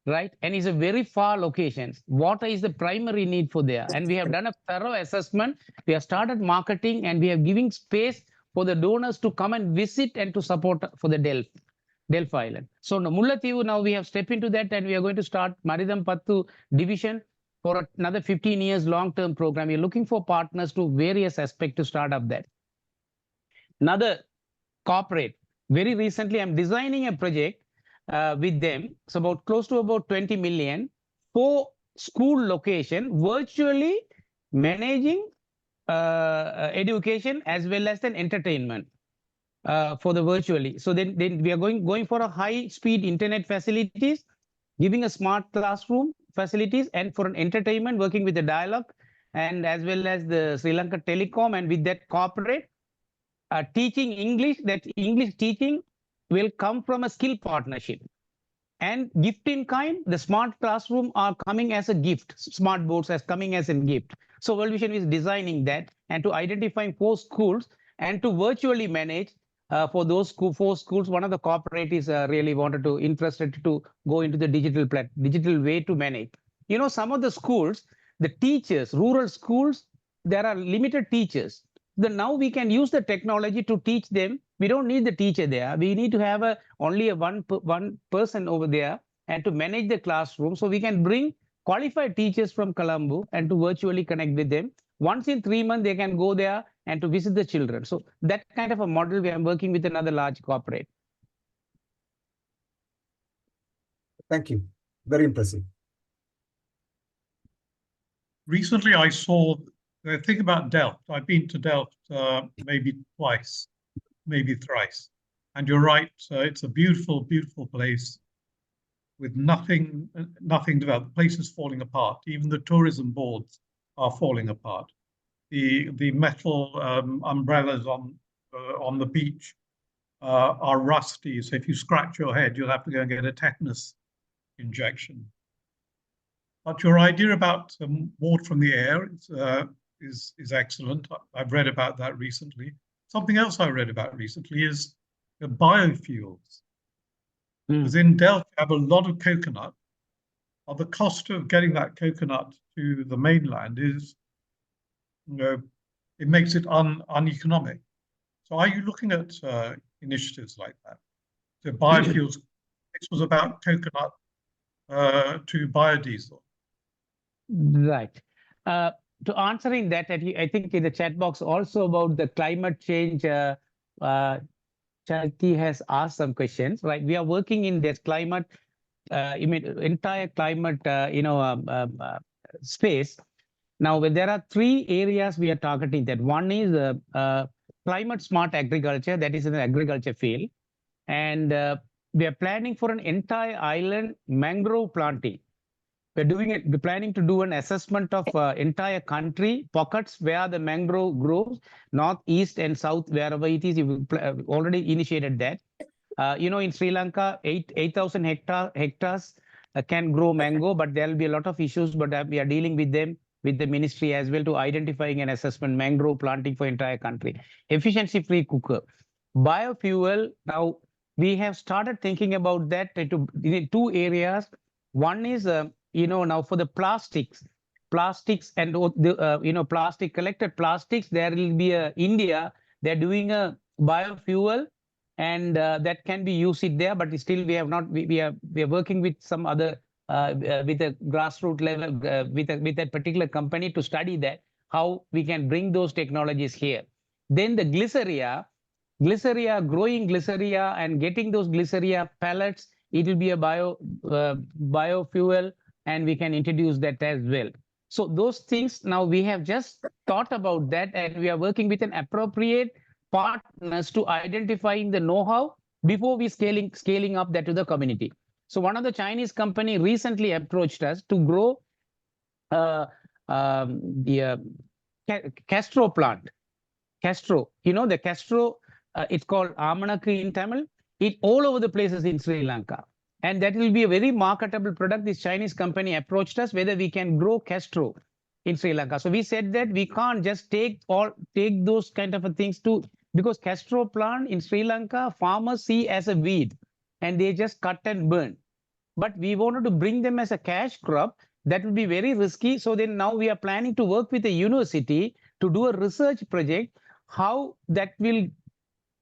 Right, and it's a very far location. Water is the primary need for there, and we have done a thorough assessment. We have started marketing, and we are giving space for the donors to come and visit and to support for the Delft Island. So Mullaitivu, now we have stepped into that, and we are going to start Maridam Pattu division for another 15 years long-term program. We are looking for partners to various aspects to start up that. Another corporate. Very recently, I'm designing a project with them. It's about close to about 20 million for school location, virtually managing education as well as then entertainment for the virtually. So then we are going for a high speed internet facilities, giving a smart classroom facilities, and for an entertainment, working with the dialogue and as well as the Sri Lanka Telecom, and with that corporate teaching English. That English teaching will come from a skill partnership. And gift in kind, the smart classroom are coming as a gift, smart boards as coming as a gift. So World Vision is designing that, and to identifying 4 schools and to virtually manage for those 4 schools. One of the corporates really interested to go into the digital way to manage. You know, some of the schools, the teachers, rural schools, there are limited teachers. Now we can use the technology to teach them. We don't need the teacher there. We need to have only one person over there and to manage the classroom. So we can bring qualified teachers from Colombo and to virtually connect with them. Once in 3 months, they can go there and to visit the children. So that kind of a model, we are working with another large corporate. Thank you. Very impressive. Recently, I think about Delft. I've been to Delft maybe twice, maybe thrice. And you're right, it's a beautiful, beautiful place with nothing developed. The place is falling apart. Even the tourism boards are falling apart. The metal umbrellas on the beach are rusty. So if you scratch your head, you'll have to go and get a tetanus injection. But your idea about water from the air is excellent. I've read about that recently. Something else I read about recently is the biofuels. Because in Delft, you have a lot of coconut. The cost of getting that coconut to the mainland is, it makes it uneconomic. So are you looking at initiatives like that? So biofuels, this was about coconut to biodiesel. Right. To answering that, I think in the chat box also about the climate change, Charity has asked some questions, right? We are working in this climate, entire climate, space. Now, there are 3 areas we are targeting that. One is climate smart agriculture, that is in the agriculture field. And we are planning for an entire island mangrove planting. We're planning to do an assessment of entire country pockets where the mangrove grows, north, east, and south, wherever it is. We've already initiated that. In Sri Lanka, 8,000 hectares can grow mango, but there will be a lot of issues. But we are dealing with them, with the ministry as well, to identifying and assessment mangrove planting for entire country. Efficiency-free cooker, biofuel. Now we have started thinking about that in two areas. One is now for the plastics and the plastic, collected plastics, there will be India, they're doing a biofuel, and that can be used there, but still we have not, we are working with some other with a grassroots level with that particular company to study that, how we can bring those technologies here. Then the glyceria, growing glyceria and getting those glyceria pellets, it will be a biofuel, and we can introduce that as well. So those things, now we have just thought about that, and we are working with an appropriate partners to identifying the know-how before we scaling up that to the community. So one of the Chinese company recently approached us to grow the Castro plant. Castro, the Castro, it's called Amanakku in Tamil. It all over the places in Sri Lanka. And that will be a very marketable product. This Chinese company approached us whether we can grow Castro in Sri Lanka. So we said that we can't just take those kind of things because Castro plant in Sri Lanka, farmers see as a weed and they just cut and burn. But we wanted to bring them as a cash crop. That would be very risky. So then now we are planning to work with a university to do a research project, how that will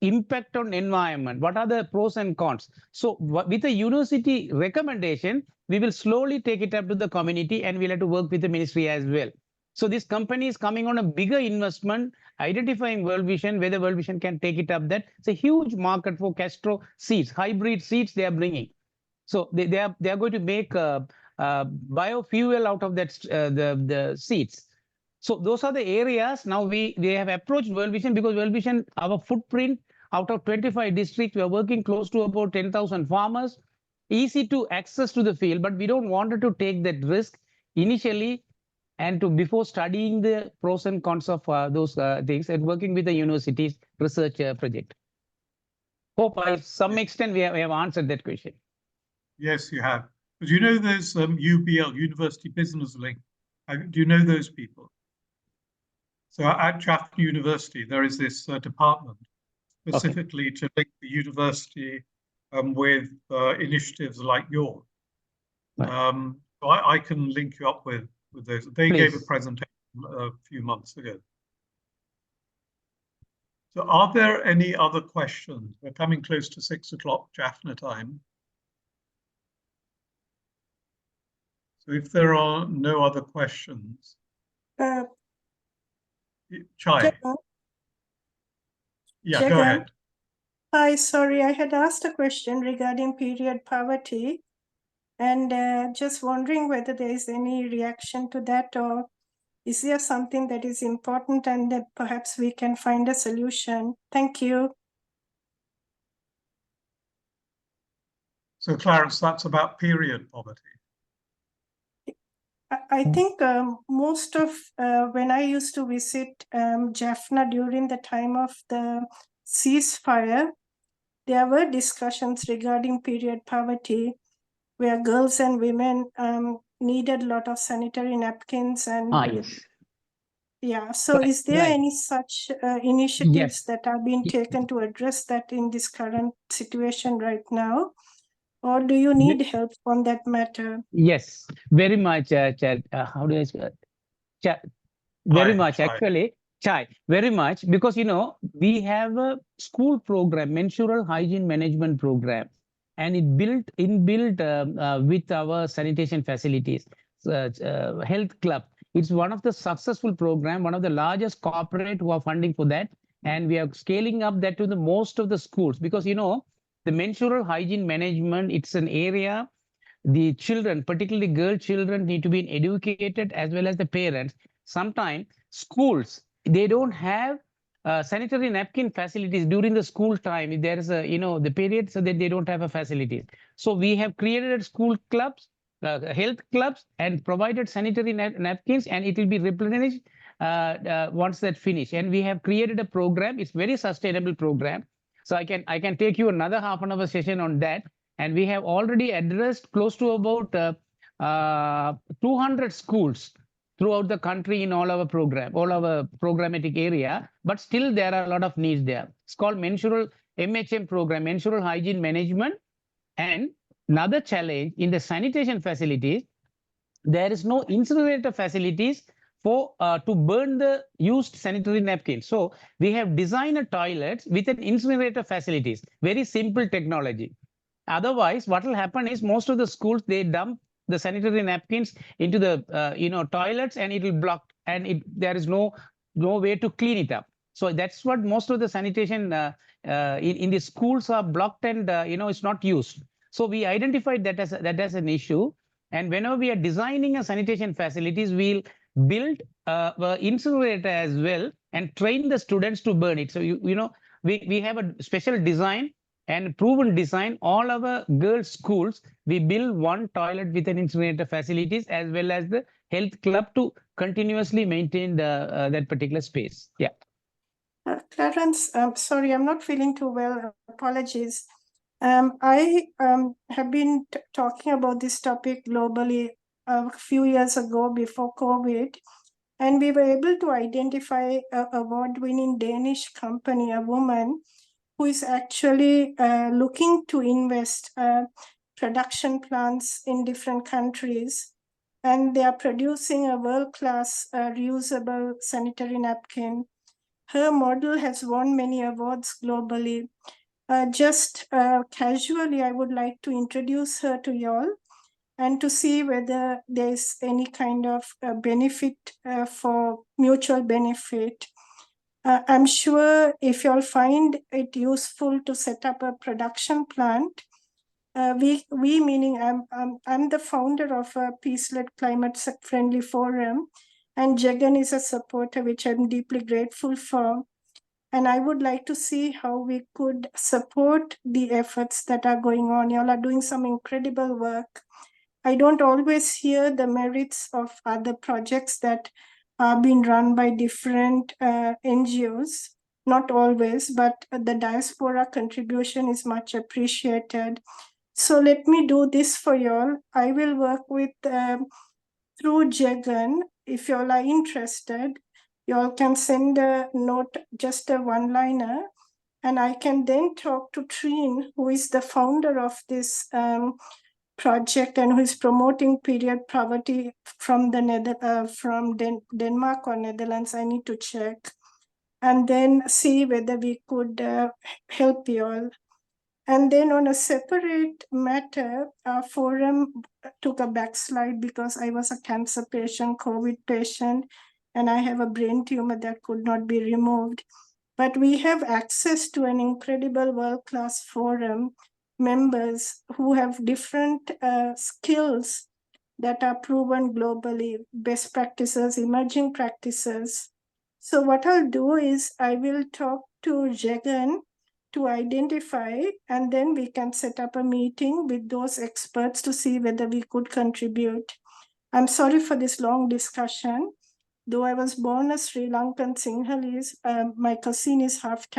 impact on environment, what are the pros and cons. So with the university recommendation, we will slowly take it up to the community, and we'll have to work with the ministry as well. So this company is coming on a bigger investment, identifying World Vision, whether World Vision can take it up. That it's a huge market for Castro seeds, hybrid seeds they are bringing. So they are going to make biofuel out of that the seeds. So those are the areas. Now we have approached World Vision because World Vision, our footprint out of 25 districts, we are working close to about 10,000 farmers, easy to access to the field, but we don't want to take that risk initially and before studying the pros and cons of those things and working with the university's research project. Hope by some extent we have answered that question. Yes, you have. But you know there's UBL, University Business Link. Do you know those people? So at Jaffna University, there is this department specifically to link the university with initiatives like yours. Right. So I can link you up with those. They Please. gave a presentation a few months ago. So are there any other questions? We're coming close to 6 o'clock Jaffna time. So if there are no other questions, Chai. Jekhan? Yeah, Jekhan? go ahead. Hi, sorry, I had asked a question regarding period poverty, and just wondering whether there is any reaction to that, or is there something that is important and that perhaps we can find a solution? Thank you. So Clarence, that's about period poverty. I think most of when I used to visit Jaffna during the time of the ceasefire, there were discussions regarding period poverty, where girls and women needed a lot of sanitary napkins and Yes. yeah. So Right, is there right. any such initiatives Yes. that are being taken to address that in this current situation right now? Or do you need help on that matter? Yes, very much, Chad. How do I spell it? Very much, Chai. actually, Chai, very much, because, we have a school program, menstrual hygiene management program, and it inbuilt with our sanitation facilities, health club. It's one of the successful program, one of the largest corporate who are funding for that. And we are scaling up that to the most of the schools because, the menstrual hygiene management, it's an area the children, particularly girl children, need to be educated as well as the parents. Sometimes schools, they don't have sanitary napkin facilities during the school time. If there is the period, so that they don't have a facility. So we have created school clubs, health clubs and provided sanitary napkins, and it will be replenished once that finish. And we have created a program. It's very sustainable program. So I can take you another half an hour session on that. And we have already addressed close to about 200 schools throughout the country in all our programmatic area. But still there are a lot of needs there. It's called menstrual MHM program, menstrual hygiene management. And another challenge in the sanitation facilities, there is no incinerator facilities for to burn the used sanitary napkins. So we have designed a toilets with an incinerator facilities, very simple technology. Otherwise, what will happen is most of the schools, they dump the sanitary napkins into the toilets, and it will block, and there is no way to clean it up. So that's what most of the sanitation in the schools are blocked, and it's not used. So we identified that as an issue. And whenever we are designing a sanitation facilities, we'll build incinerator as well and train the students to burn it. So we have a special design and proven design. All our girls' schools, we build one toilet with an incinerator facilities as well as the health club to continuously maintain that particular space. Yeah. Clarence, sorry, I'm not feeling too well. Apologies. I have been talking about this topic globally a few years ago before COVID, and we were able to identify an award-winning Danish company, a woman who is actually looking to invest production plants in different countries, and they are producing a world-class reusable sanitary napkin. Her model has won many awards globally. Just casually, I would like to introduce her to y'all and to see whether there's any kind of benefit for mutual benefit. I'm sure if y'all find it useful to set up a production plant, we meaning I'm the founder of a peace-led climate-friendly forum, and Jekhan is a supporter, which I'm deeply grateful for. And I would like to see how we could support the efforts that are going on. Y'all are doing some incredible work. I don't always hear the merits of other projects that are being run by different NGOs. Not always, but the diaspora contribution is much appreciated. So let me do this for y'all. I will work with, through Jekhan. If y'all are interested, y'all can send a note, just a one-liner, and I can then talk to Trine, who is the founder of this project and who is promoting period poverty from Denmark or Netherlands. I need to check, and then see whether we could help you all. And then on a separate matter, our forum took a backslide because I was a cancer patient, COVID patient, and I have a brain tumor that could not be removed. But we have access to an incredible world-class forum, members who have different skills that are proven globally, best practices, emerging practices. So what I'll do is I will talk to Jekhan to identify, and then we can set up a meeting with those experts to see whether we could contribute. I'm sorry for this long discussion. Though I was born a Sri Lankan Sinhalese, my cousin is half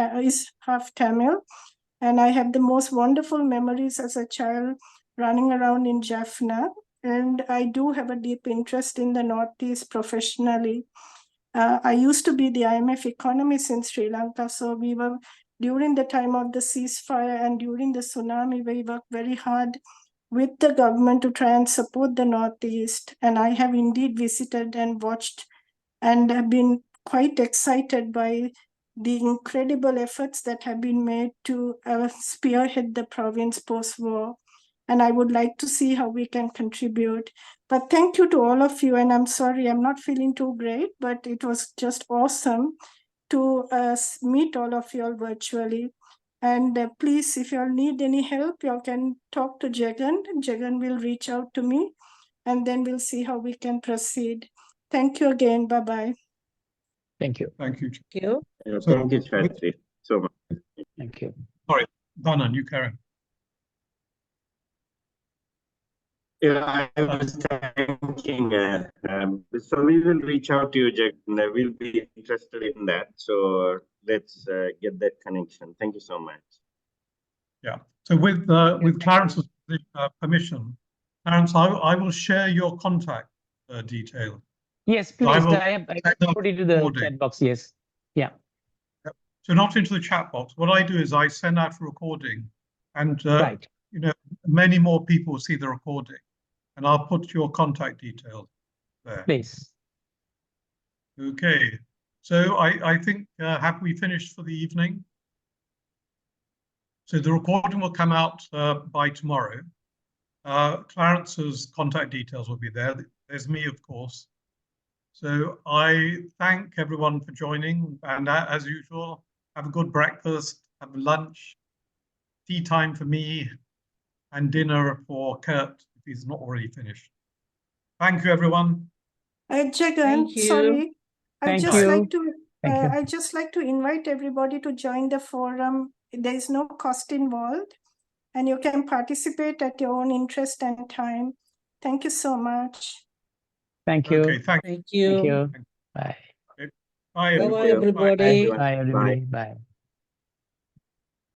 Tamil, and I have the most wonderful memories as a child running around in Jaffna. And I do have a deep interest in the Northeast professionally. I used to be the IMF economist in Sri Lanka, so we were, during the time of the ceasefire and during the tsunami, we worked very hard with the government to try and support the Northeast. And I have indeed visited and watched and have been quite excited by the incredible efforts that have been made to spearhead the province post-war. And I would like to see how we can contribute. But thank you to all of you. And I'm sorry, I'm not feeling too great, but it was just awesome to meet all of you all virtually. And please, if you all need any help, you all can talk to Jekhan. Jekhan will reach out to me, and then we'll see how we can proceed. Thank you again. Bye-bye. Thank you. Thank you. Thank you. Thank you, Chaitri, so much. Thank you. Sorry, Dhanan, you carry on. Yeah, I was thinking, so we will reach out to you, Jack. We'll be interested in that. So let's get that connection. Thank you so much. Yeah. So with Clarence's permission, Clarence, I will share your contact detail. Yes, So I please. will I send a put it to the recording. chat box. Yes. Yeah. So not into the chat box. What I do is I send out a recording, and Right. you know, many more people will see the recording, and I'll put your contact details there. Please. Okay. So I think have we finished for the evening? So the recording will come out by tomorrow. Clarence's contact details will be there. There's me, of course. So I thank everyone for joining, and as usual, have a good breakfast, have lunch, tea time for me, and dinner for Kurt if he's not already finished. Thank you, everyone. Jekhan, sorry. Thank you. I just like to invite everybody to join the forum. There is no cost involved, and you can participate at your own interest and time. Thank you so much. Thank you. Okay, thank you. Thank you. Bye. Okay. Bye, Bye-bye, everybody. everybody. Bye, everybody. Bye.